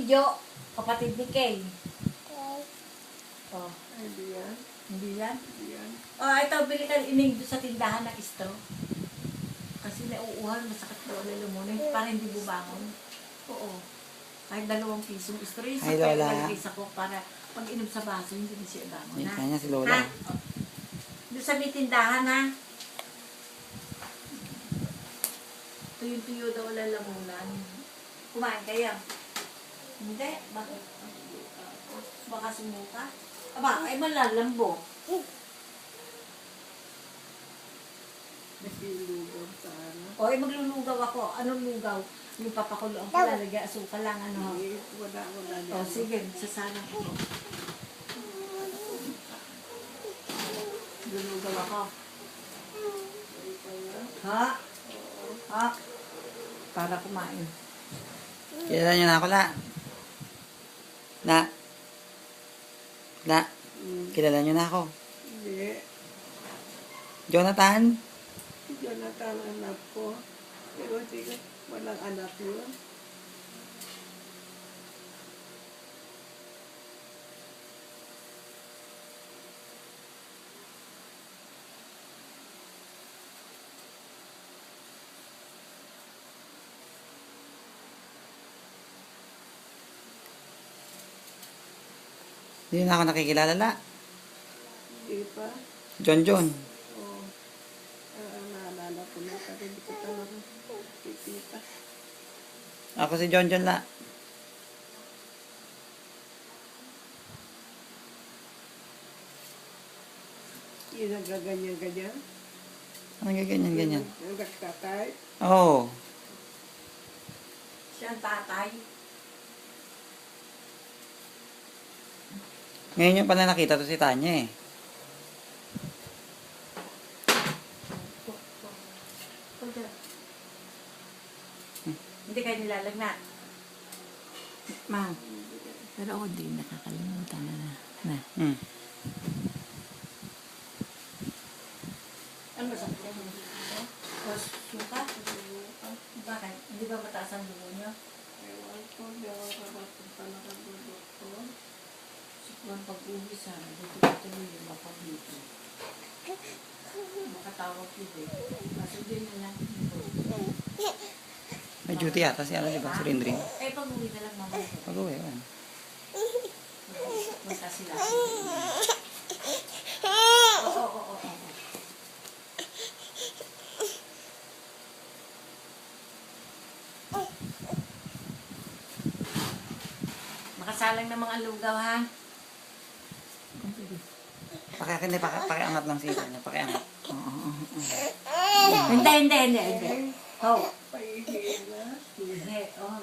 Jo, kapatid ni Kay. Oh, Hindi yan. hindi yan? Hindi yan. Oh, ito, bili ka ining sa tindahan ng straw. Kasi nauuhan, masakit ko ulo mo na para hindi bumangon. Oo. Kahit 2 pisong straw. Yung Hi, sa Lola. lalagay sa ko para pag inom sa baso, hindi na siya bangon. Yan, Ha? kanya si Lola. Ha? Oh. Doon sa may tindahan, ha? Tuyo-tuyo daw lalamunan. Kumain kayo? Hindi. Bakit? Baka sumuka? Aba, ay malalambo. Naglulugaw sa ano. O, ay maglulugaw ako. Anong lugaw? Yung papakulo ang palalagay, asukal lang, ano. Eh, wala O, yan. sige, sasalang ko. Lulugaw ako. Ha? Ha? Para kumain. Kilala niyo na ako, La. La. La. Kilala niyo na ako. Hindi. Jonathan. Si Jonathan anak ko. Pero sige, walang anak yun. Hindi na ako nakikilala, La. Hindi pa. John John. Oo. Naalala ko na pero hindi ko talaga kikita. Ako si John John, La. Yung nagaganyan-ganyan. Ano ganyan? Yung nagtatay. Oo. Siya ang tatay. Ngayon yung pala nakita to si Tanya eh. Hindi kayo nilalagnat. Ma, Pero ako din nakakalimutan na. Hmm. ano ba sa kanya? O, suka? Bakit? Hindi ba mataas ang dugo niyo? Ewan ko, hindi ako kapatid talaga ng doktor. Ang pag-uwi sana, dito tuloy yung mapag dito. Makatawag yun eh. Kaso din na lang. May duty yata si ano, di ba? Si Rindrin. Eh, pag-uwi na lang mamaya. Pag-uwi, yun. Punta sila. Oo. Makasalang ng mga lugaw, ha? Pakiangat lang si Tanya. Pakiangat. Oo. Hindi. Oh. Paihiin na. Hindi, oh.